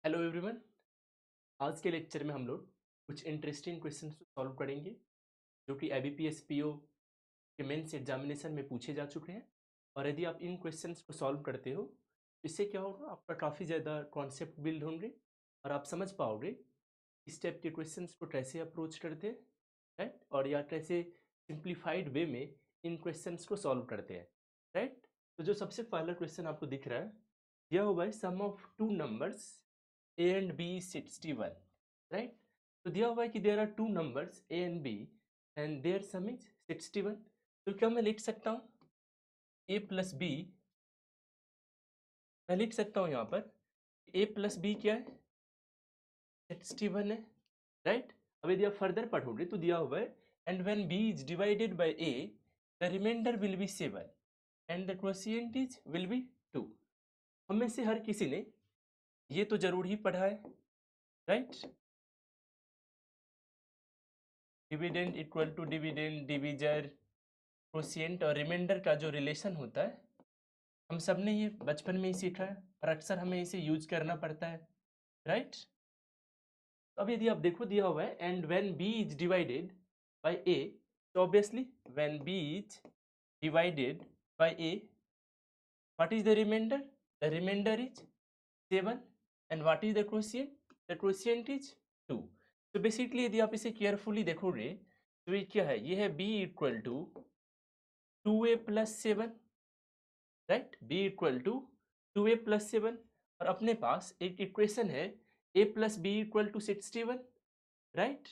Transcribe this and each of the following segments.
Hello everyone. आज के lecture में हम लोग कुछ इंटरेस्टिंग क्वेश्चंस को सॉल्व करेंगे जो कि IBPS PO के मेंस एग्जामिनेशन में पूछे जा चुके हैं। और यदि आप इन क्वेश्चंस को सॉल्व करते हो तो इससे क्या होगा, आपका काफ़ी ज़्यादा कॉन्सेप्ट बिल्ड होंगे और आप समझ पाओगे इस टाइप के क्वेश्चंस को कैसे अप्रोच करते हैं, राइट, और या कैसे सिंप्लीफाइड वे में इन क्वेश्चंस को सॉल्व करते हैं, राइट। तो जो सबसे पहला क्वेश्चन आपको दिख रहा है, यह हुआ है sum of two numbers a and b is 61, right? तो दिया हुआ है कि there are two numbers a and b and their sum is 61। तो क्या मैं लिख सकता हूँ a प्लस b, मैं लिख सकता हूँ यहाँ पर a प्लस b क्या है, 61 है, राइट। अब यदि आप फर्दर पढ़ोगे तो दिया हुआ है and when b is divided by a the remainder will be 7 and the quotient is will be 2। हम में से हर किसी ने ये तो जरूर ही पढ़ा है, right. Dividend equal to dividend divisor quotient और रिमाइंडर का जो रिलेशन होता है, हम सब ने ये बचपन में ही सीखा है और अक्सर हमें इसे यूज करना पड़ता है, राइट। तो अब यदि आप देखो दिया हुआ है and when b is divided by a, तो obviously when b is divided by a, what is the remainder, the remainder is 7 and what is the quotient, the quotient is 2। तो बेसिकली यदि आप इसे केयरफुली देखोगे तो ये क्या है, ये है b equal to 2a plus 7, right, b equal to 2a plus 7। और अपने पास एक इक्वेशन है a plus b equal to 61, right.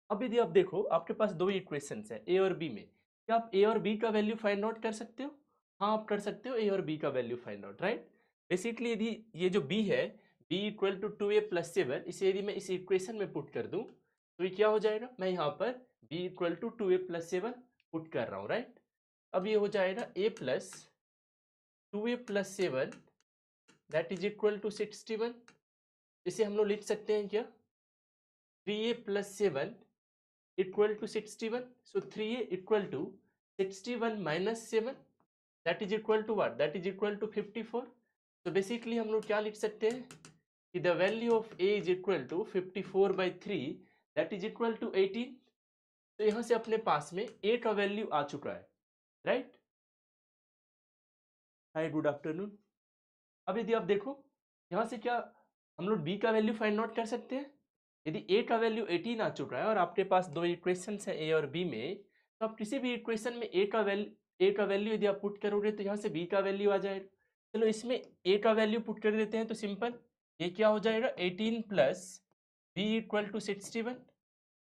अब यदि आप देखो आपके पास दो इक्वेशंस है a और b में, क्या आप a और b का वैल्यू फाइंड आउट कर सकते हो? हाँ, आप कर सकते हो a और b का value find out, right. Basically यदि ये जो b है b equal to 2a plus 7, इसे यदि मैं इस इक्वेशन में पुट कर दूं तो ये क्या हो जाएगा, मैं यहाँ पर b equal to 2a plus 7 put कर रहा हूँ, राइट। अब ये हो जाएगा a plus 2a plus 7 that is equal to 61। इसे हम लोग लिख सकते हैं क्या, 3a plus 7 equal to 61। So 3a equal to 61 minus 7 that is equal to what, that is equal to 54। तो बेसिकली हम लोग क्या लिख सकते हैं कि the value of a is equal to 54 by 3 that is equal to 18। तो यहाँ से अपने पास में a का वैल्यू आ चुका है, राइट। Hi good afternoon. अब यदि आप देखो यहाँ से क्या हम लोग b का वैल्यू फाइंड आउट कर सकते हैं। यदि a का वैल्यू 18 आ चुका है और आपके पास दो इक्वेशंस हैं a और b में, तो आप किसी भी इक्वेशन में a का वैल्यू यदि आप पुट करोगे तो यहाँ से b का वैल्यू आ जाएगा। चलो इसमें a का वैल्यू पुट कर देते हैं तो सिंपल ये क्या हो जाएगा, 18 प्लस b इक्वल टू 61।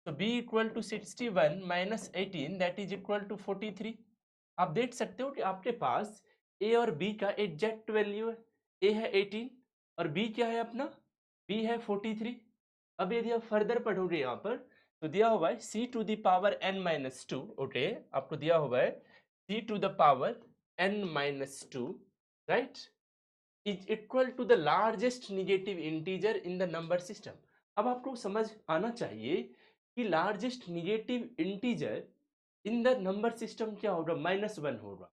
तो b equal to 61 minus 18 that is equal to 43। आप देख सकते हो कि आपके पास a और b का एग्जैक्ट वैल्यू है, a है 18 और b क्या है अपना, b है 43। अब यदि आप फर्दर पढ़ोगे यहाँ पर तो दिया हुआ है c to the power n minus 2, okay, आपको दिया हुआ है c to the power n minus 2, right, is equal to the largest negative integer in the number system. अब आपको समझ आना चाहिए कि largest negative integer in the number system क्या होगा, -1 होगा।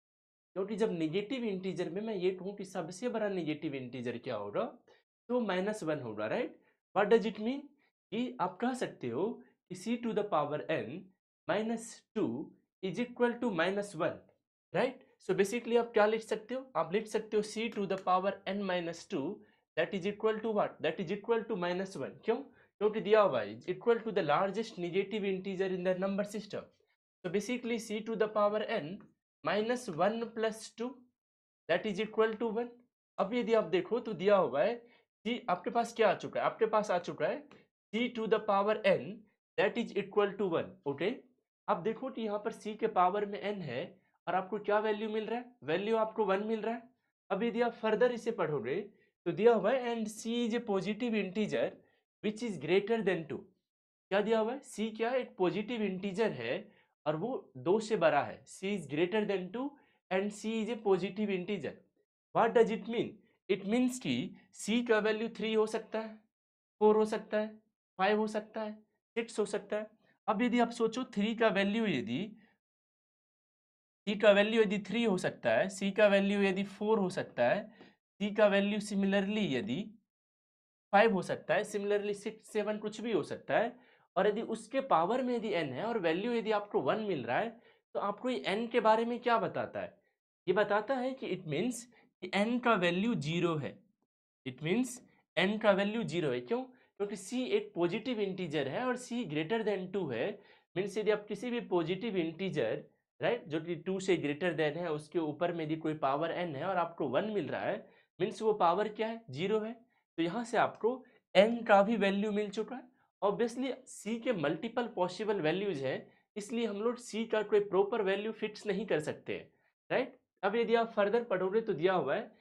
क्योंकि जब निगेटिव इंटीजर में मैं ये कहूँ कि सबसे बड़ा निगेटिव इंटीजर क्या होगा तो -1 होगा, right. What does it mean कि आप कह सकते हो कि c to the power n minus 2 is equal to -1, right. So basically आप क्या लिख सकते हो, आप लिख सकते हो c to the power n minus 2 that is equal to what, that is equal to -1। क्यों, क्योंकि दिया हुआ है equal to the largest negative integer in the number system. So basically c to the power n minus 1 plus 2 that is equal to 1। अब यदि आप देखो तो दिया हुआ है कि आपके पास क्या आ चुका है, आपके पास आ चुका है c to the power n that is equal to 1, okay. आप देखो कि यहाँ पर c के पावर में n है और आपको क्या वैल्यू मिल रहा है, वैल्यू आपको 1 मिल रहा है। अब यदि आप फर्दर इसे पढ़ोगे तो दिया हुआ है and c is a positive integer which is greater than 2। क्या दिया हुआ है, c क्या है, एक पॉजिटिव इंटीजर है और वो 2 से बड़ा है, c is greater than 2 and c is a positive integer. What does it mean, it means कि c का वैल्यू 3 हो सकता है, 4 हो सकता है, 5 हो सकता है, 6 हो सकता है। अब यदि आप सोचो 3 का वैल्यू यदि c का वैल्यू यदि 3 हो सकता है, c का वैल्यू यदि 4 हो सकता है, c का वैल्यू सिमिलरली यदि 5 हो सकता है, सिमिलरली 6 7 कुछ भी हो सकता है। और यदि उसके पावर में यदि n है और वैल्यू यदि आपको 1 मिल रहा है, तो आपको ये n के बारे में क्या बताता है? ये बताता है कि इट मीन्स कि n का वैल्यू 0 है। इट मीन्स n का वैल्यू 0 है। क्यों? क्योंकि c एक पॉजिटिव इंटीजर है और c ग्रेटर देन 2 है। मीन्स यदि आप किसी भी पॉजिटिव इंटीजर, राइट, जो कि 2 से ग्रेटर देन है, उसके ऊपर में यदि कोई पावर n है और आपको 1 मिल रहा है, मीन्स वो पावर क्या है? 0 है। तो यहाँ से आपको n का भी वैल्यू मिल चुका है। ऑब्वियसली c के मल्टीपल पॉसिबल वैल्यूज हैं, इसलिए हम लोग c का कोई प्रॉपर वैल्यू फिक्स नहीं कर सकते, राइट। अब यदि आप फर्दर पढ़ोगे तो दिया हुआ है,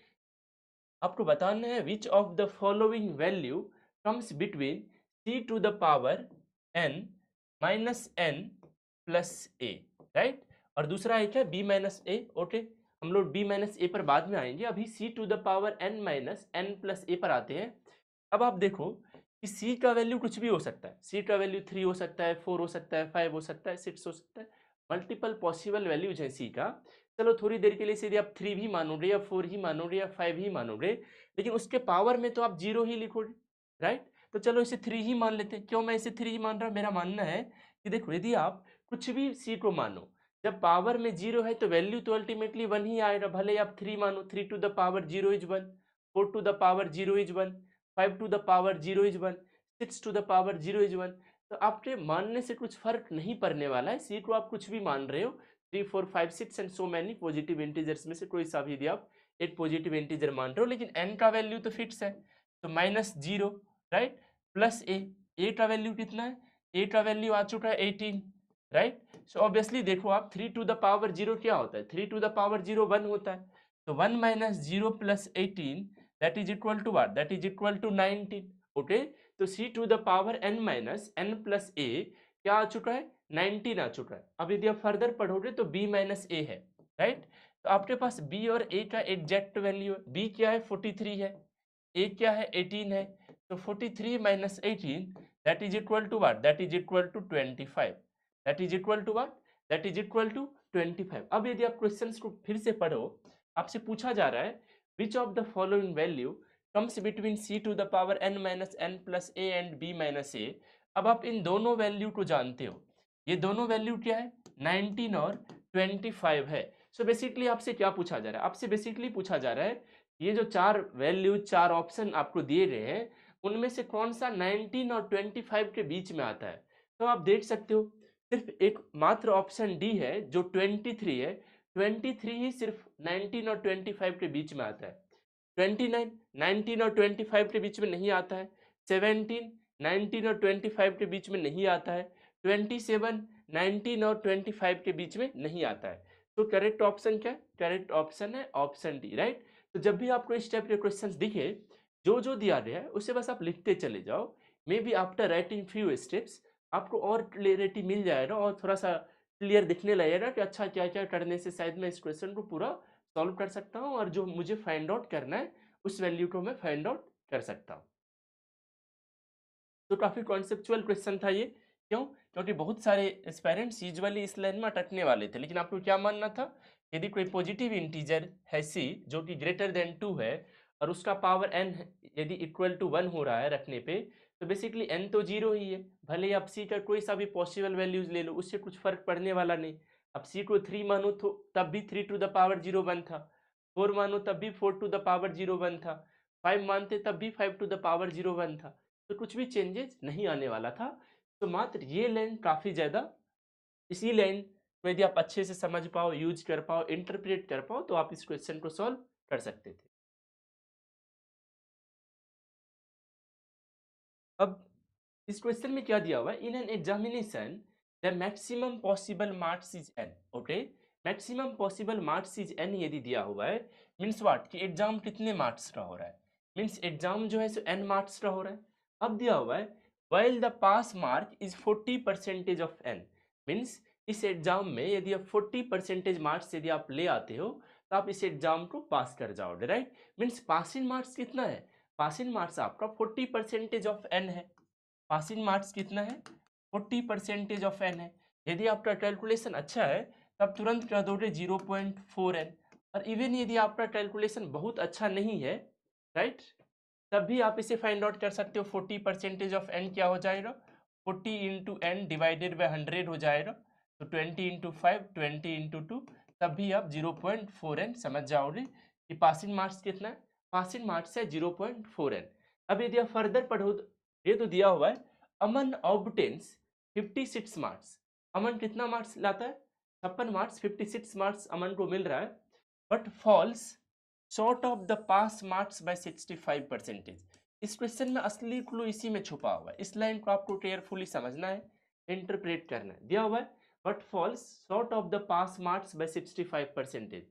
आपको बताना है which of the following value comes between c to the power n minus n plus a, right. और दूसरा एक है b माइनस a। ओके, हम लोग b माइनस a पर बाद में आएंगे, अभी c to the power n minus n plus a पर आते हैं। अब आप देखो कि c का वैल्यू कुछ भी हो सकता है। c का वैल्यू 3 हो सकता है, 4 हो सकता है, 5 हो सकता है, 6 हो सकता है। मल्टीपल पॉसिबल वैल्यूज हैं c का। चलो थोड़ी देर के लिए यदि आप 3 भी मानोगे या 4 ही मानोगे या 5 ही मानोगे, लेकिन उसके पावर में तो आप 0 ही लिखोगे, राइट। तो चलो इसे 3 ही मान लेते हैं। क्यों मैं इसे 3 ही मान रहा हूँ? मेरा मानना है कि देखो, यदि आप कुछ भी c को मानो, जब पावर में 0 है तो वैल्यू तो अल्टीमेटली 1 ही आएगा। भले आप 3 मानो, 3 to the power 0 is 1, 4 to the power 0 is 1, 5 to the power 0 is 1, 6 to the power 0 is 1। तो आपके मानने से कुछ फर्क नहीं पड़ने वाला है। c को आप कुछ भी मान रहे हो, 3 4 5 6 and so many positive integers में से कोई सा भी यदि आप एक पॉजिटिव इंटीजर मान रहे हो, लेकिन n का वैल्यू तो फिक्स है। तो -0, राइट, प्लस a का वैल्यू कितना है? a का वैल्यू आ चुका है 18, राइट। सो ऑब्वियसली देखो आप, 3 टू द पावर 0 क्या होता है? 3 टू द पावर 0 1 होता है। तो 1 minus 0 plus 18 that is equal to what? That is equal to 19। Okay, तो c to the power n minus n plus a क्या आ चुका है? 19 आ चुका है। अब यदि आप फर्दर पढ़ोगे तो b माइनस a है, राइट। तो आपके पास b और a का एग्जैक्ट वैल्यू है। b क्या है? 43 है। a क्या है? 18 है। तो 43 minus 18 that is equal to what? That is equal to 25। That is equal to what? That is equal to 25। अब यदि आप क्वेश्चंस को फिर से पढ़ो, आपसे पूछा जा रहा है which of the following value comes between c to the power n minus n plus a and b minus a। अब आप इन दोनों वैल्यू को जानते हो। ये दोनों वैल्यू क्या है? 19 और 25 है। सो बेसिकली आपसे क्या पूछा जा रहा है? आपसे बेसिकली पूछा जा रहा है, ये जो चार वैल्यू, चार ऑप्शन आपको दिए गए हैं, उनमें से कौन सा 19 और 25 के बीच में आता है। तो आप देख सकते हो, सिर्फ एक मात्र ऑप्शन डी है जो 23 है। 23 ही सिर्फ 19 और 25 के बीच में आता है। 29 19 और 25 के बीच में नहीं आता है। 17 19 और 25 के बीच में नहीं आता है। 27 19 और 25 के बीच में नहीं आता है। तो करेक्ट ऑप्शन क्या है? करेक्ट ऑप्शन है ऑप्शन डी, राइट। तो जब भी आपको इस टाइप के क्वेश्चंस दिखे, जो जो दिया गया है उसे बस आप लिखते चले जाओ। May be after writing few steps आपको और क्लियरिटी मिल जाएगा और थोड़ा सा क्लियर दिखने लगेगा कि अच्छा क्या क्या करने से शायद मैं इस क्वेश्चन को पूरा सॉल्व कर सकता हूँ और जो मुझे फाइंड आउट करना है उस वैल्यू को मैं फाइंड आउट कर सकता हूँ। तो काफ़ी कॉन्सेप्चुअल क्वेश्चन था ये। क्यों? क्योंकि बहुत सारे एस्पायरेंट्स यूजुअली इस लाइन में अटकने वाले थे, लेकिन आपको क्या मानना था? यदि कोई पॉजिटिव इंटीजर है c जो कि ग्रेटर देन 2 है और उसका पावर n यदि इक्वल टू 1 हो रहा है रखने पे, तो बेसिकली n तो 0 ही है। भले ही आप c का कोई सा भी पॉसिबल वैल्यूज ले लो, उससे कुछ फर्क पड़ने वाला नहीं। अब c को 3 मानो तो तब भी 3 टू द पावर 0 1 था, 4 मानो तब भी 4 टू द पावर 0 1 था, 5 मानते तब भी 5 टू द पावर 0 1 था। तो कुछ भी चेंजेस नहीं आने वाला था। तो मात्र ये लाइन काफ़ी ज़्यादा, इसी लाइन को यदि आप अच्छे से समझ पाओ, यूज कर पाओ, इंटरप्रेट कर पाओ, तो आप इस क्वेश्चन को सॉल्व कर सकते थे। अब इस क्वेश्चन में क्या दिया हुआ है? In an examination the maximum possible marks is an. Okay, maximum possible marks is an यदि दिया हुआ है, मीन्स व्हाट कि एग्जाम कितने मार्क्स का हो रहा है? मीन्स एग्जाम जो है सो एन मार्क्स का हो रहा है। अब दिया हुआ है while the pass mark is 40% of n. Means इस एग्जाम में यदि आप 40% मार्क्स यदि आप ले आते हो तो आप इस एग्जाम को पास कर जाओगे, राइट। मीन्स पासिंग मार्क्स कितना है? पासिंग मार्क्स आपका 40% ऑफ एन है। पासिंग मार्क्स कितना है? 40% ऑफ एन है। यदि आपका कैलकुलेशन अच्छा है तब तुरंत कह दोगे 0.4 एन। और इवन यदि आपका कैलकुलेशन बहुत अच्छा नहीं है, राइट, तब भी आप इसे फाइंड आउट कर सकते हो। 40% ऑफ n क्या हो जाएगा, 40 इंटू एन डिवाइडेड बाई 100 हो जाएगा, तो 20 इंटू 5, 20 इंटू 2, तब भी आप 0.4n समझ जाओगे कि पासिंग मार्क्स कितना है, पासिंग मार्क्स है 0.4n। अब यदि आप फर्दर पढ़ो तो ये तो दिया हुआ है, अमन ऑब्टेन्स 56 मार्क्स। अमन कितना मार्क्स लाता है, 56 मार्क्स, 56 मार्क्स अमन को मिल रहा है, but falls short of the pass marks by 65%। इस क्वेश्चन में असली क्लू इसी में छुपा हुआ है। इस लाइन को आपको केयरफुली समझना है, इंटरप्रेट करना है। दिया हुआ है but falls short of the pass marks by 65%।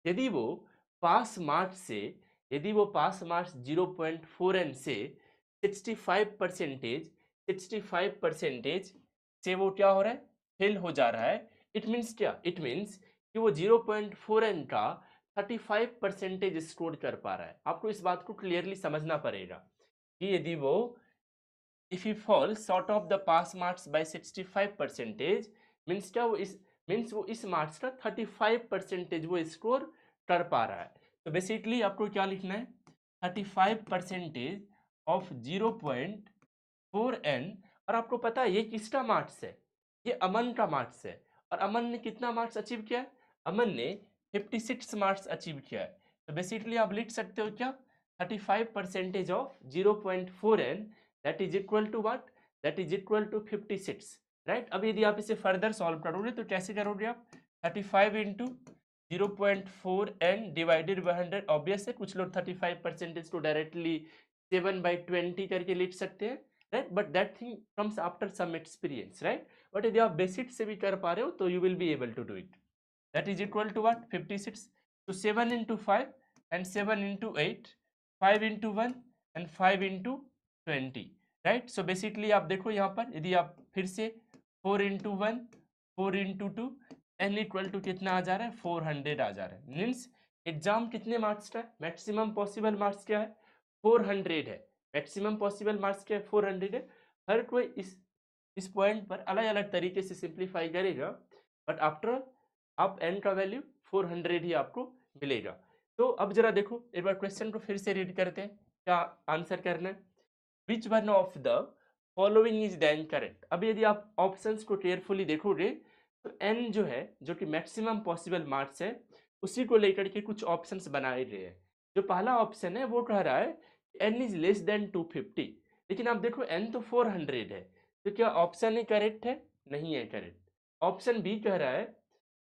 यदि वो पास मार्क्स से, यदि वो पास मार्क्स 0.4n से 65% से वो क्या हो रहा है, फेल हो जा रहा है। इट मीन्स क्या, इट मीन्स कि वो 0.4n का 35% स्कोर कर पा रहा है। आपको इस बात को क्लियरली समझना पड़ेगा कि यदि वो if he fall short of the pass marks by 65% means क्या, वो इस मार्क्स का 35% वो स्कोर कर पा रहा है। तो बेसिकली आपको क्या लिखना है, 35% ऑफ 0.4n। और आपको पता है ये किसका मार्क्स है, ये अमन का मार्क्स है। और अमन ने कितना मार्क्स अचीव किया है, अमन ने 56 मार्क्स अचीव किया है। तो बेसिकली आप लिख सकते हो क्या, 35% of 0.4n that is equal to what, that is equal to 56, right. अब यदि आप इसे फर्दर सॉल्व करोगे तो कैसे करोगे आप, 35 into 0.4n divided by 100, obvious है कुछ लोग 35% को डायरेक्टली 7/20 करके लिख सकते हैं, right, but that thing comes after some experience, right. But यदि आप बेसिक से भी कर पा रहे हो तो you will be able to do it. That is equal to what, 56। तो 7 into 5 and 7 into 8, 5 into 1 and 5 into 20, right. So basically आप देखो यहाँ पर, यदि आप फिर से 4 into 1, 4 into 2, n equal to कितना आ जा रहा है, 400 आ जा रहा है। मीन्स एग्जाम कितने मार्क्स का है, मैक्सिमम पॉसिबल मार्क्स क्या है, 400 है। मैक्सिमम पॉसिबल मार्क्स क्या है, 400 है। हर कोई इस पॉइंट पर अलग अलग तरीके से सिंप्लीफाई करेगा, बट आफ्टर आप एन का वैल्यू 400 ही आपको मिलेगा। तो अब जरा देखो एक बार क्वेश्चन को फिर से रीड करते हैं, क्या आंसर करना है। Which one of the following is then correct. अब यदि आप ऑप्शंस को केयरफुली देखोगे तो एन जो है, जो कि मैक्सिमम पॉसिबल मार्क्स है, उसी को लेकर के कुछ ऑप्शंस बनाए गए हैं। जो पहला ऑप्शन है वो कह रहा है एन इज लेस देन 250, लेकिन आप देखो एन तो 400 है, तो क्या ऑप्शन ए करेक्ट है, नहीं है करेक्ट। ऑप्शन बी कह रहा है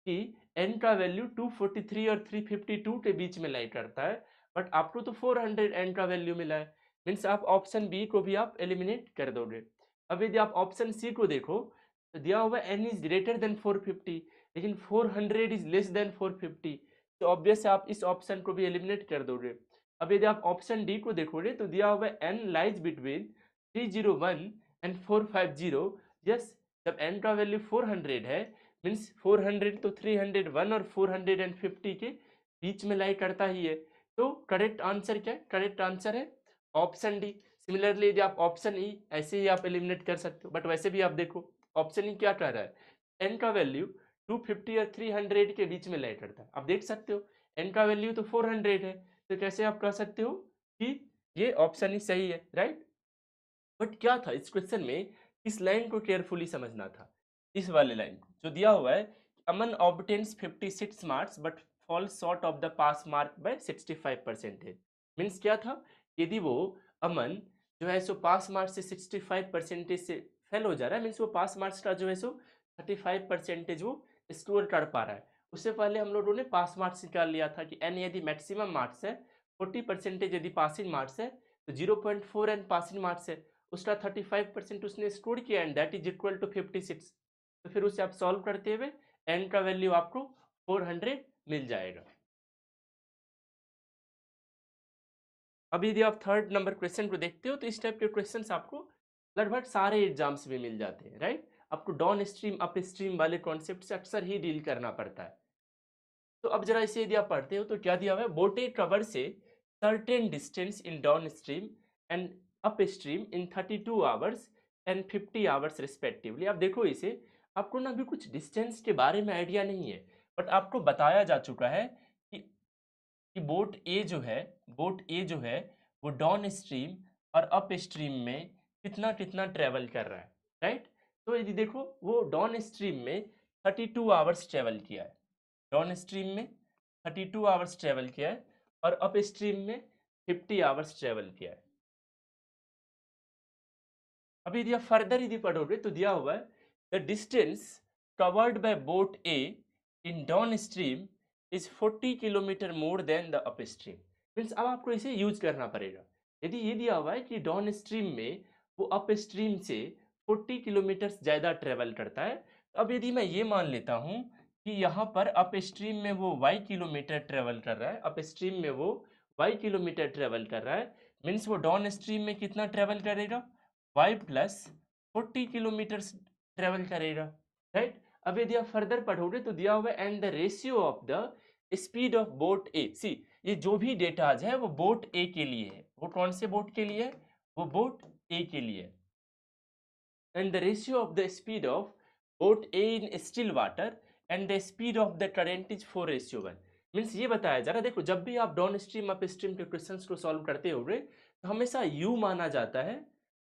कि एन का वैल्यू 243 और 352 के बीच में लाई करता है, बट आपको तो 400 एन का वैल्यू मिला है, मीन्स आप ऑप्शन बी को भी आप एलिमिनेट कर दोगे। अब यदि आप ऑप्शन सी को देखो तो दिया हुआ एन इज ग्रेटर देन 450, लेकिन 400 इज लेस देन 450, तो ऑब्वियस आप इस ऑप्शन को भी एलिमिनेट कर दोगे। अब यदि आप ऑप्शन डी को देखोगे तो दिया हुआ n lies between 301 and 450। Yes, जब एन का वैल्यू 400 है मीन्स 400 तो 301 और 450 के बीच में लाई करता ही है। तो करेक्ट आंसर क्या है, करेक्ट आंसर है ऑप्शन डी। सिमिलरली यदि आप ऑप्शन ई ऐसे ही आप एलिमिनेट कर सकते हो, बट वैसे भी आप देखो ऑप्शन ई क्या कह रहा है, एन का वैल्यू 250 और 300 के बीच में लाई करता है। आप देख सकते हो एन का वैल्यू तो 400 है, तो कैसे आप कह सकते हो कि ये ऑप्शन ही सही है, राइट। बट क्या था इस क्वेश्चन में, इस लाइन को केयरफुली समझना था, इस वाले लाइन को जो दिया हुआ है, Aman obtains 56 marks but falls short of the pass mark by 65%। Means क्या था, यदि वो अमन जो है सो पास मार्क्स से 65% से फेल हो जा रहा है, मीन्स वो पास मार्क्स का जो है सो 35% वो स्कोर कर पा रहा है। उससे पहले हम लोगों ने पास मार्क्स निकाल लिया था कि एन यदि मैक्सिमम मार्क्स है, 40% यदि पासिंग मार्क्स है, तो 0.4 एन पासिंग मार्क्स है, उसका 35% उसने स्कोर किया and that is equal to 56। तो फिर उसे आप सॉल्व करते हुए एन का वैल्यू आपको 400 मिल जाएगा। अब यदि आप थर्ड नंबर क्वेश्चन को देखते हो तो इस टाइप के क्वेश्चंस आपको लगभग सारे एग्जाम्स में मिल जाते हैं, राइट। आपको डाउन स्ट्रीम अप स्ट्रीम वाले कॉन्सेप्ट से अक्सर ही डील करना पड़ता है। तो अब जरा इसे यदि आप पढ़ते हो तो क्या दिया हुआ है, बोटे कवर से certain distance in downstream and up stream in 32 hours and 50 hours respectively. आप देखो इसे, आपको ना अभी कुछ डिस्टेंस के बारे में आइडिया नहीं है, बट आपको बताया जा चुका है कि बोट ए जो है, बोट ए जो है वो डाउन स्ट्रीम और अप स्ट्रीम में कितना कितना ट्रेवल कर रहा है, राइट। तो यदि देखो वो डाउन स्ट्रीम में 32 आवर्स ट्रेवल किया है, डाउन स्ट्रीम में 32 आवर्स ट्रेवल किया है और अप स्ट्रीम में 50 आवर्स ट्रेवल किया है। अभी यदि आप फर्दर यदि पढ़ोगे तो दिया हुआ है the distance covered by boat A in down stream is 40 kilometre more than the up stream. Means अब आपको इसे यूज करना पड़ेगा। यदि ये दिया हुआ है कि डाउन स्ट्रीम में वो अप स्ट्रीम से 40 किलोमीटर ज़्यादा ट्रेवल करता है, तो अब यदि मैं ये मान लेता हूँ कि यहाँ पर अप स्ट्रीम में वो y किलोमीटर ट्रेवल कर रहा है, अप स्ट्रीम में वो y किलोमीटर ट्रेवल कर रहा है, मीन्स वो डाउन स्ट्रीम में कितना ट्रेवल करेगा, y प्लस 40 किलोमीटर ट्रेवल करेगा, राइट। अब यदि आप फर्दर पढ़ोगे तो दिया हुआ है and the ratio of the speed of boat A. See ये जो भी डेटाज है वो बोट ए के लिए है। वो कौन से बोट के लिए है, वो बोट ए के लिए है। And the ratio of the speed of boat A in still water and the speed of the current is 4:1। Means ये बताया जा रहा है, देखो जब भी आप डाउन स्ट्रीम अप स्ट्रीम के क्वेश्चंस को सॉल्व करते होंगे तो हमेशा यू माना जाता है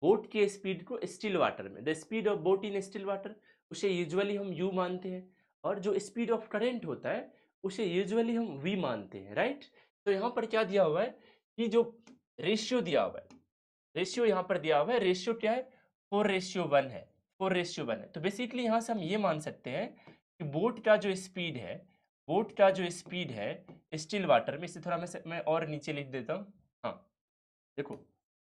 बोट के स्पीड को स्टिल वाटर में, the speed of boat in still water उसे यूजुअली हम यू मानते हैं, और जो स्पीड ऑफ करंट होता है उसे यूजुअली हम वी मानते हैं, राइट। तो यहाँ पर क्या दिया हुआ है कि जो रेशियो दिया हुआ है, रेशियो यहाँ पर दिया हुआ है, रेशियो क्या है, 4:1 है, 4:1 है। तो बेसिकली यहाँ से हम ये मान सकते हैं कि बोट का जो स्पीड है, बोट का जो स्पीड है स्टिल वाटर में, इसे थोड़ा मैं और नीचे लिख देता हूँ। हाँ देखो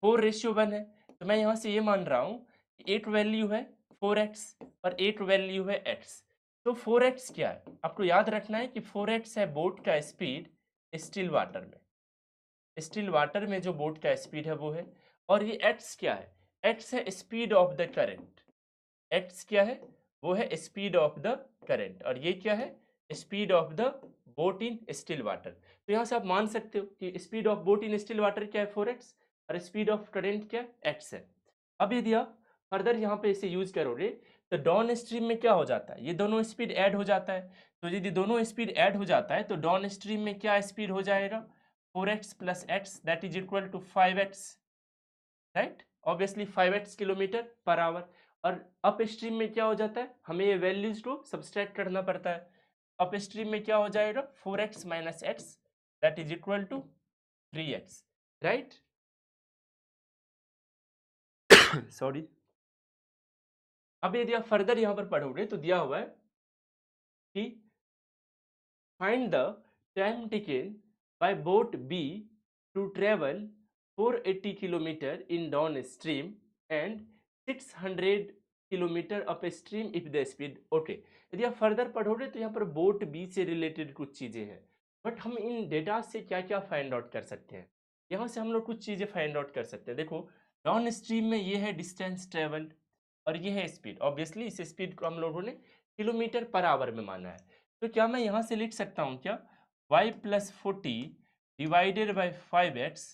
4:1 है, तो मैं यहाँ से ये मान रहा हूँ कि एक वैल्यू है 4x और एक वैल्यू है x। तो 4x क्या है, आपको याद रखना है कि 4x है बोट का स्पीड स्टिल वाटर में, स्टिल वाटर में जो बोट का स्पीड है वो है। और ये x क्या है, x है speed of the current, x क्या है, वो है स्पीड ऑफ द करंट, और ये क्या है, speed of the boat in still water. तो यहाँ से आप मान सकते हो कि speed of boat in still water क्या है 4x और स्पीड ऑफ करंट क्या है x है। अब यदि आप फर्दर यहाँ पे इसे यूज करोगे तो डाउन स्ट्रीम में क्या हो जाता है, ये दोनों स्पीड ऐड हो जाता है। तो यदि दोनों स्पीड ऐड हो जाता है तो डाउन स्ट्रीम में क्या स्पीड हो जाएगा, 4x plus x that is equal to 5x, right, obviously 5x kilometre per hour. और अप स्ट्रीम में क्या हो जाता है, हमें ये वैल्यूज को सब्सट्रैक्ट करना पड़ता है। अप स्ट्रीम में क्या हो जाएगा, 4x minus x that is equal to 3x, right. Sorry. अब यदि आप फर्दर यहाँ पर पढ़ोगे तो दिया हुआ है कि find the time taken by boat B to travel 480 kilometre in downstream and 600 kilometre upstream if the speed okay. यदि आप फर्दर पढ़ोगे तो यहाँ पर बोट बी से रिलेटेड कुछ चीज़ें हैं, बट हम इन डेटा से क्या क्या फाइंड आउट कर सकते हैं, यहाँ से हम लोग कुछ चीज़ें फाइंड आउट कर सकते हैं। देखो डाउन स्ट्रीम में ये है डिस्टेंस ट्रेवल्ड और ये है स्पीड, ऑब्वियसली इस स्पीड को हम लोगों ने किलोमीटर पर आवर में माना है। तो क्या मैं यहाँ से लिख सकता हूँ क्या, y plus 40 divided by 5x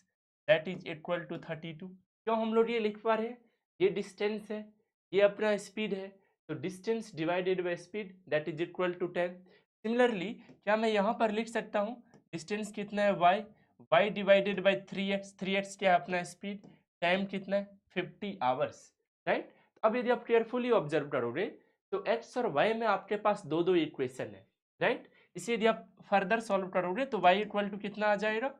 that is equal to 32। क्यों हम लोग ये लिख पा रहे हैं, ये डिस्टेंस है, ये अपना स्पीड है, तो distance divided by speed that is equal to 10। Similarly क्या मैं यहाँ पर लिख सकता हूँ डिस्टेंस कितना है y divided by 3x, 3x क्या है अपना स्पीड, टाइम कितना है 50 आवर्स, राइट। अब यदि आप केयरफुली ऑब्जर्व करोगे तो x और y में आपके पास दो दो इक्वेशन है, राइट। इसे यदि आप फर्दर सॉल्व करोगे तो y इक्वल टू कितना आ जाएगा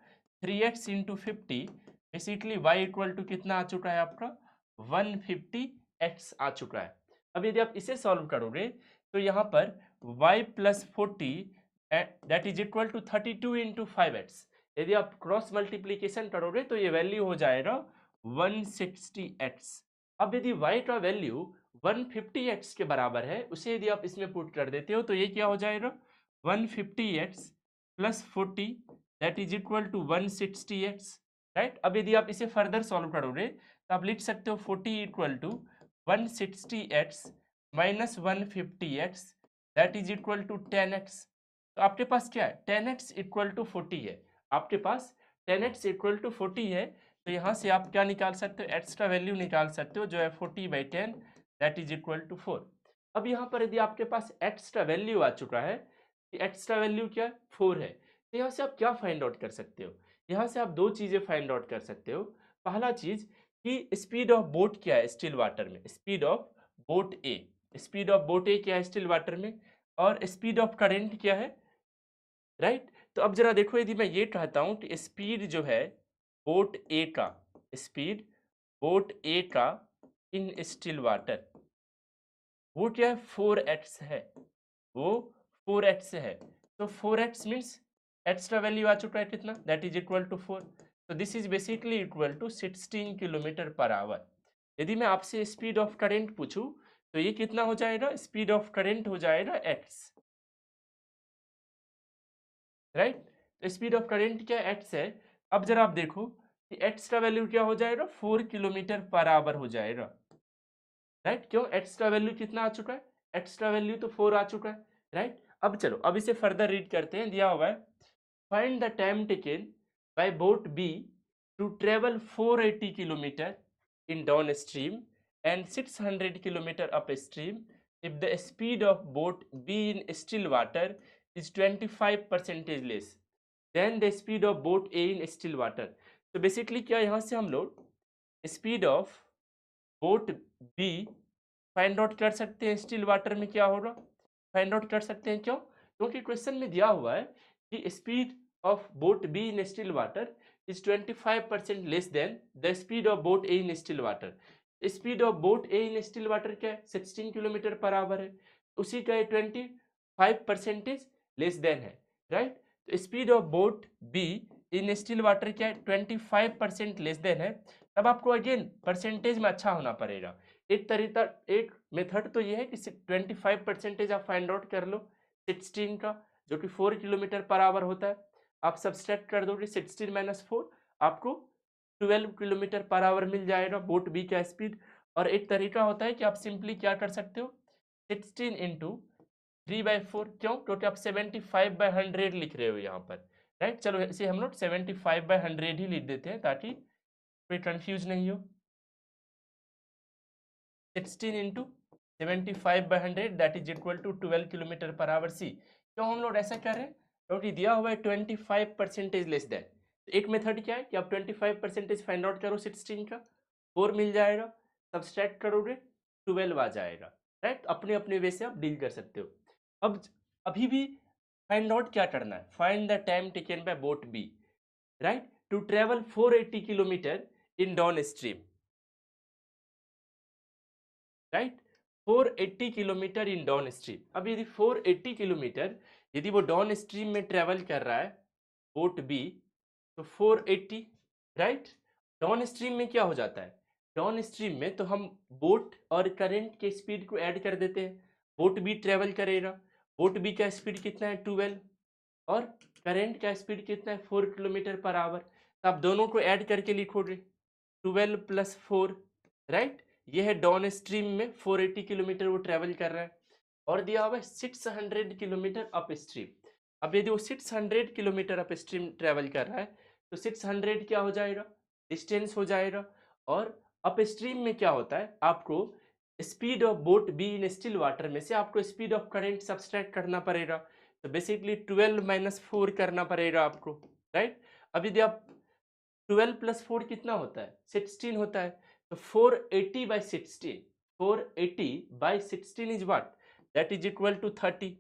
3x into 50, basically y equal to कितना आ चुका है आपका 150x आ चुका है। अब यदि आप इसे सॉल्व करोगे तो यहाँ पर y plus 40 that is equal to 32 into 5x, यदि आप क्रॉस मल्टीप्लीकेशन करोगे तो ये वैल्यू हो जाएगा 160x। अब यदि y का वैल्यू 150x के बराबर है, उसे यदि आप इसमें पुट कर देते हो तो ये क्या हो जाएगा 150x plus 40 that is equal to 160x, right. अब यदि आप इसे फर्दर सॉल्व करोगे तो आप लिख सकते हो 40 equal to 160x minus 150x that is equal to 10x। तो आपके पास क्या है 10x इक्वल टू 40 है, आपके पास 10x इक्वल टू 40 है। तो यहाँ से आप क्या निकाल सकते हो, x का वैल्यू निकाल सकते हो जो है 40/10 दैट इज इक्वल टू 4। अब यहाँ पर यदि आपके पास x का वैल्यू आ चुका है, एक्स्ट्रा वैल्यू क्या है 4 है, तो यहाँ से आप क्या फाइंड आउट कर सकते हो, यहाँ से आप दो चीजें फाइंड आउट कर सकते हो। पहला चीज कि स्पीड ऑफ बोट क्या है स्टिल वाटर में, speed of boat A, speed of boat A क्या है स्टिल वाटर में, और स्पीड ऑफ करेंट क्या है, राइट। तो अब जरा देखो, यदि मैं ये कहता हूँ कि स्पीड जो है बोट ए का, स्पीड बोट ए का इन स्टिल वाटर, वो क्या है 4x है, वो 4x है। तो 4x मीन्स एक्स्ट्रा वैल्यू आ चुका है कितना, दैट इज इक्वल टू 4। तो this is basically equal to 16 kilometre per hour. यदि मैं आपसे स्पीड ऑफ करेंट पूछूं तो ये कितना हो जाएगा, स्पीड ऑफ करेंट हो जाएगा x, राइट। तो स्पीड ऑफ करेंट क्या x है। अब जरा आप देखो कि x का वैल्यू क्या हो जाएगा, 4 किलोमीटर पर आवर हो जाएगा, राइट। क्यों, x का वैल्यू कितना आ चुका है, x का वैल्यू तो 4 आ चुका है, राइट। अब चलो अब इसे फर्दर रीड करते हैं, दिया हुआ है find the time taken by boat B to travel 480 kilometre in downstream and 600 kilometer upstream if the speed of boat B in still water is 25% less than the speed of boat A in still water। तो basically क्या यहाँ से हम लोग speed of boat B find out कर सकते हैं, still water में क्या होगा फाइंड आउट कर सकते हैं। क्यों, क्योंकि क्वेश्चन में दिया हुआ है कि speed of boat be in still water is 25% less than the speed of boat A in still water। Speed of boat A in still water क्या है 16 किलोमीटर पर आवर है, उसी का 25% लेस देन है, राइट। तो speed of boat be in still water क्या है 25% less than है। तब आपको अगेन परसेंटेज में अच्छा होना पड़ेगा। एक तरीका, एक मेथड तो ये है कि 25% आप फाइंड आउट कर लो 16 का, जो कि 4 किलोमीटर पर आवर होता है। आप सब्सट्रैक्ट कर दोगे 16 माइनस 4, आपको 12 किलोमीटर पर आवर मिल जाएगा बोट बी का स्पीड। और एक तरीका होता है कि आप सिंपली क्या कर सकते हो 16 इंटू 3/4, क्यों, क्योंकि आप 75/100 लिख रहे हो यहाँ पर, राइट। चलो इसे हम लोग 75/100 ही लिख देते हैं ताकि कोई कंफ्यूज नहीं हो। 16 into 75/100 that is equal to 12 kilometre per hour see. क्यों हम लोग ऐसा कर रहे हैं, क्योंकि दिया हुआ है 25% लेस देन। एक मेथड क्या है कि आप 25% फाइंड आउट करो 16 का, 4 मिल जाएगा, सब्सट्रैक्ट करोगे 12 आ जाएगा, राइट। अपने अपने वे से आप डील कर सकते हो। अब अभी भी फाइंड आउट क्या करना है, find the time taken by boat B, right, to travel 480 kilometre in downstream, right. 480 kilometre in downstream. अब यदि 480 किलोमीटर यदि वो डाउन स्ट्रीम में ट्रेवल कर रहा है बोट बी, तो 480, राइट। डाउन स्ट्रीम में क्या हो जाता है, डाउन स्ट्रीम में तो हम बोट और करंट के स्पीड को ऐड कर देते हैं। बोट बी ट्रेवल करेगा, बोट बी का स्पीड कितना है 12, और करंट का स्पीड कितना है 4 किलोमीटर पर आवर। तो आप दोनों को ऐड करके लिखोगे 12 + 4, राइट। ये है डाउन स्ट्रीम में 480 किलोमीटर वो ट्रेवल कर रहा है, और दिया हुआ है 600 किलोमीटर अप स्ट्रीम। अब यदि वो 600 किलोमीटर अप स्ट्रीम ट्रेवल कर रहा है तो 600 क्या हो जाएगा, डिस्टेंस हो जाएगा। और अप स्ट्रीम में क्या होता है, आपको speed of boat be in still water में से आपको स्पीड ऑफ करंट सब्सट्रैक्ट करना पड़ेगा। तो बेसिकली 12 - 4 करना पड़ेगा आपको, राइट। अब यदि आप 12 + 4 कितना होता है 16 होता है, तो 480/16, 480/16 is what, that is equal to 30।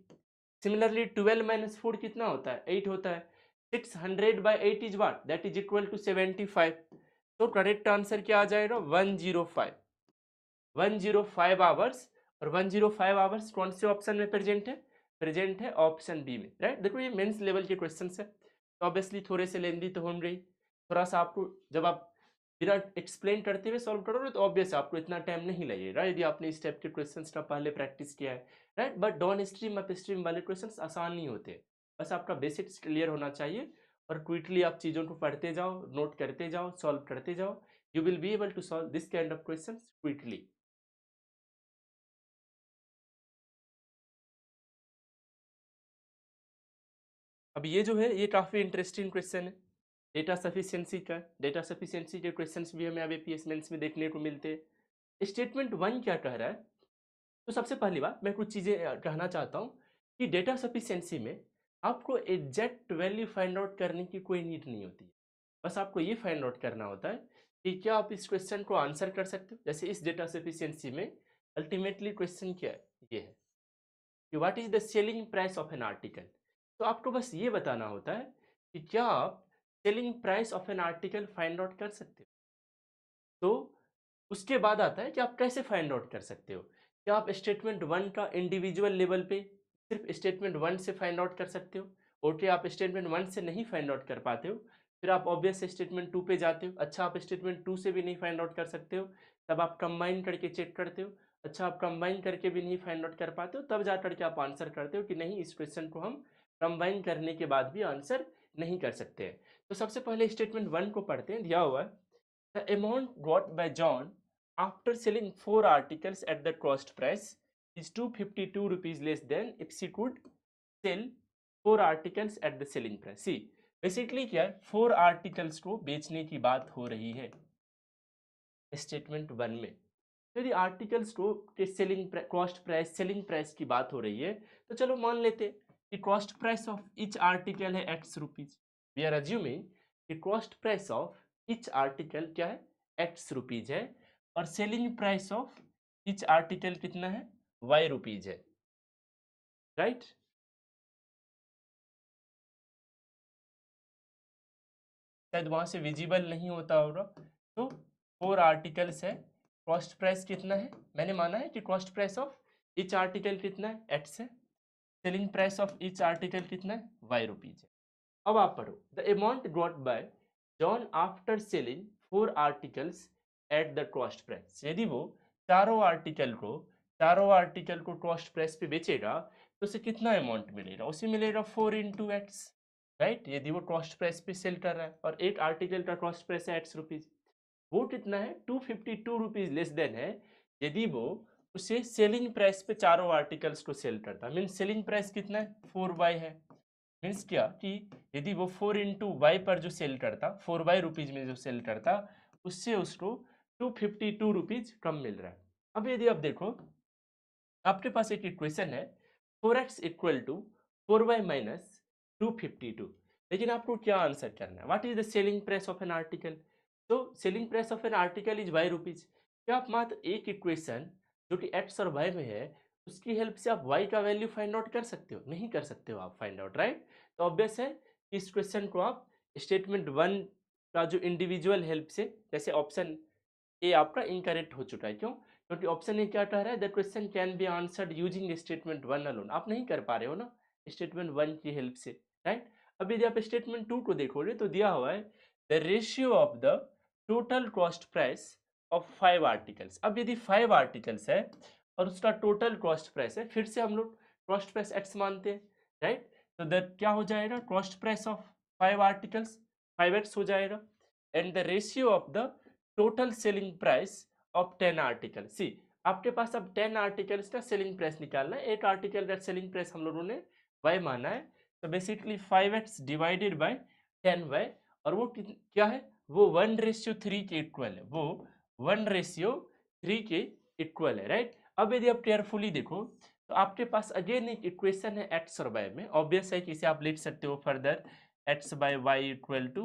Similarly 12 - 4 कितना होता है 8 होता है, 600/8 is what, that is equal to 75। तो करेक्ट आंसर क्या आ जाएगा 105, 105 आवर्स। और 105 आवर्स कौन से ऑप्शन में प्रेजेंट है, प्रेजेंट है ऑप्शन बी में, राइट। देखो ये मेंस लेवल के क्वेश्चन है, तो ऑब्वियसली थोड़े से लेंदी तो होंगे ही। थोड़ा सा आपको जब आप बिना एक्सप्लेन करते हुए सॉल्व करोगे तो ऑब्वियस आपको इतना टाइम नहीं लगेगा यदि आपने इस टाइप के क्वेश्चंस का पहले प्रैक्टिस किया है, right. But down stream up stream वाले क्वेश्चंस आसान नहीं होते, बस आपका बेसिक्स क्लियर होना चाहिए और क्विकली आप चीज़ों को पढ़ते जाओ, नोट करते जाओ, सॉल्व करते जाओ, you will be able to solve this kind of questions quickly. अब ये जो है ये काफ़ी इंटरेस्टिंग क्वेश्चन है, डेटा सफिशिएंसी का। डेटा सफिशिएंसी के क्वेश्चंस भी हमें अब एपीएस मेंस में देखने को मिलते हैं। स्टेटमेंट 1 क्या कह रहा है, तो सबसे पहली बात मैं कुछ चीज़ें कहना चाहता हूँ कि डेटा सफिशिएंसी में आपको एग्जैक्ट वैल्यू फाइंड आउट करने की कोई नीड नहीं होती है। बस आपको ये फाइंड आउट करना होता है कि क्या आप इस क्वेश्चन को आंसर कर सकते हो। जैसे इस डेटा सफिशिएंसी में अल्टीमेटली क्वेश्चन क्या है, ये है कि what is the selling price of an article. तो आपको बस ये बताना होता है कि क्या आप selling price of an article find out कर सकते हो। तो उसके बाद आता है कि आप कैसे फाइंड आउट कर सकते हो। क्या आप स्टेटमेंट वन का इंडिविजुअल लेवल पे सिर्फ स्टेटमेंट वन से फाइंड आउट कर सकते हो, और क्या आप स्टेटमेंट वन से नहीं फाइंड आउट कर पाते हो, फिर आप ऑब्वियस स्टेटमेंट टू पे जाते हो। अच्छा, आप स्टेटमेंट टू से भी नहीं फाइंड आउट कर सकते हो, तब आप कंबाइन करके चेक करते हो। अच्छा, आप कंबाइन करके भी नहीं फाइंड आउट कर पाते हो, तब जा करके आप आंसर करते हो कि नहीं, इस क्वेश्चन को हम कंबाइन करने के बाद भी आंसर नहीं कर सकते हैं। तो सबसे पहले स्टेटमेंट वन को पढ़ते हैं। दिया हुआ है the amount got by John after selling 4 articles at the cost price is 252 rupees less than if she could sell 4 articles at the selling price. See, basically क्या है, 4 articles को बेचने की बात हो रही है स्टेटमेंट वन में। तो यदि आर्टिकल्स को के selling cost price selling price की बात हो रही है, तो चलो मान लेते हैं कि cost price of each article है X rupees. We are assuming कि cost price of each article क्या है, एक्स रुपीज है, और selling price of each article कितना है, वाई रुपीज है, राइट। शायद वहां से विजिबल नहीं होता होगा। तो 4 आर्टिकल्स है, कॉस्ट प्राइस कितना है, मैंने माना है कि cost price of each article कितना है, एक्स है, selling price of each article कितना है, वाई रुपीज है। अब आप पढ़ो, the amount got bye John after selling 4 articles at the cost price. यदि वो चारों आर्टिकल को कॉस्ट प्राइस पे बेचेगा तो उसे कितना अमाउंट मिलेगा, उसे मिलेगा 4 इंटू एक्स, राइट। यदि वो कॉस्ट प्राइस पे सेल कर रहा है और एक आर्टिकल का कॉस्ट प्राइस है एक्स रुपीज, वो कितना है 252 रुपीज लेस देन है यदि वो उसे सेलिंग प्राइस पे चारों आर्टिकल्स को सेल करता। मीन सेलिंग प्राइस कितना है, 4y है। मीन्स क्या कि यदि वो 4 इंटू वाई पर जो सेल करता, 4y रुपीज में जो सेल करता, उससे उसको 252 रुपीज कम मिल रहा है। अब यदि आप देखो, आपके पास एक इक्वेशन है 4x equal to 4y minus 252, लेकिन आपको क्या आंसर करना है, what is the selling price of an article. तो selling price of an article is Y rupees. क्या आप मात्र एक इक्वेशन जो कि एक्स और वाई में है उसकी हेल्प से आप वाई का वैल्यू फाइंड आउट कर सकते हो, नहीं कर सकते हो आप फाइंड आउट, राइट। तो ऑब्वियस है कि इस क्वेश्चन को आप स्टेटमेंट वन का जो इंडिविजुअल हेल्प से, जैसे ऑप्शन ए आपका इनकरेक्ट हो चुका है, क्यों, क्योंकि ऑप्शन ए क्या कह रहा है, the question can be answered using statement one alone. आप नहीं कर पा रहे हो ना स्टेटमेंट वन की हेल्प से, राइट। अब यदि आप स्टेटमेंट टू को देखोगे तो दिया हुआ है the ratio of the total cost price of 5 articles. अब यदि 5 आर्टिकल्स है और उसका टोटल कॉस्ट प्राइस है, फिर से हम लोग कॉस्ट प्राइस एक्स मानते हैं, राइट। तो दैट क्या हो जाएगा, cost price of 5 articles 5x हो जाएगा, and the ratio of the total selling price of 10 article. See, आपके पास अब 10 आर्टिकल्स का सेलिंग प्राइस निकालना है। एक आर्टिकल का सेलिंग प्राइस हम लोगों ने y माना है, तो basically 5x divided by 10y, और वो क्या है, वो 1:3 के इक्वल है, वो 1:3 के इक्वल है, राइट। अब यदि आप केयरफुली देखो तो आपके पास अगेन एक इक्वेशन है एक्स और वाई में। ऑब्वियस है कि इसे आप लिख सकते हो further x by y equal to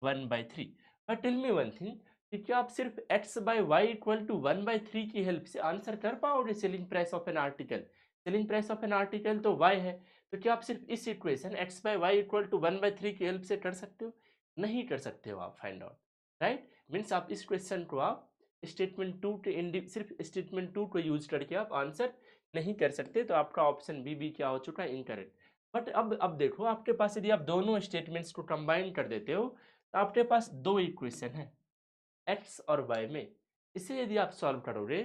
1/3। But tell me one thing कि क्या आप सिर्फ x by y equal to 1/3 की हेल्प से आंसर कर पाओगे selling price of an article. Selling price of an article तो y है, तो क्या आप सिर्फ इस equation x by y equal to 1/3 की हेल्प से कर सकते हो, नहीं कर सकते हो आप फाइंड आउट, राइट। मीन्स आप इस क्वेश्चन को आप स्टेटमेंट टू के सिर्फ स्टेटमेंट टू को यूज करके आप आंसर नहीं कर सकते। तो आपका ऑप्शन बी भी क्या हो चुका है, इनकरेक्ट। बट अब देखो, आपके पास यदि आप दोनों स्टेटमेंट्स को कंबाइन कर देते हो तो आपके पास दो इक्वेशन है एक्स और वाई में। इसे यदि आप सॉल्व करोगे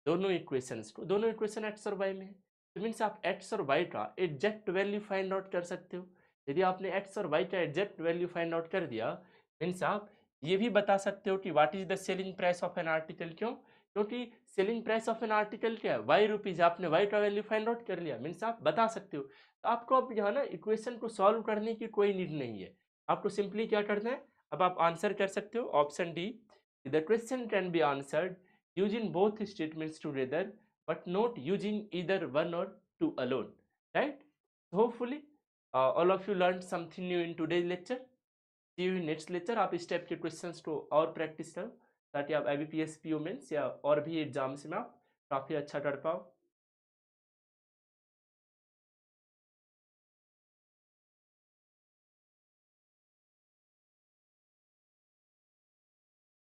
दोनों इक्वेशंस को, दोनों इक्वेशन एक्स और वाई में है, तो मीन्स आप एक्स और वाई का एग्जैक्ट वैल्यू फाइंड आउट कर सकते हो। यदि आपने एक्स और वाई का एग्जैक्ट वैल्यू फाइंड आउट कर दिया, मीन्स आप ये भी बता सकते हो कि what is the selling price of an article. क्यों, क्योंकि selling price of an article क्या है, वाई रुपीज, आपने वाई का वैल्यू फाइंड आउट कर लिया, मीन्स आप बता सकते हो। तो आपको अब यहाँ ना इक्वेशन को सॉल्व करने की कोई नीड नहीं है, आपको सिंपली क्या करना है, अब आप आंसर कर सकते हो option D, the question can be answered using both statements together but not using either one or two alone, right. Hopefully all of you learned something new in today's lecture. See you next lecture. आप इस type के questions को और practice करो ताकि आप IBPS PO mains या और भी एग्जाम्स में आप काफ़ी अच्छा कर पाओ।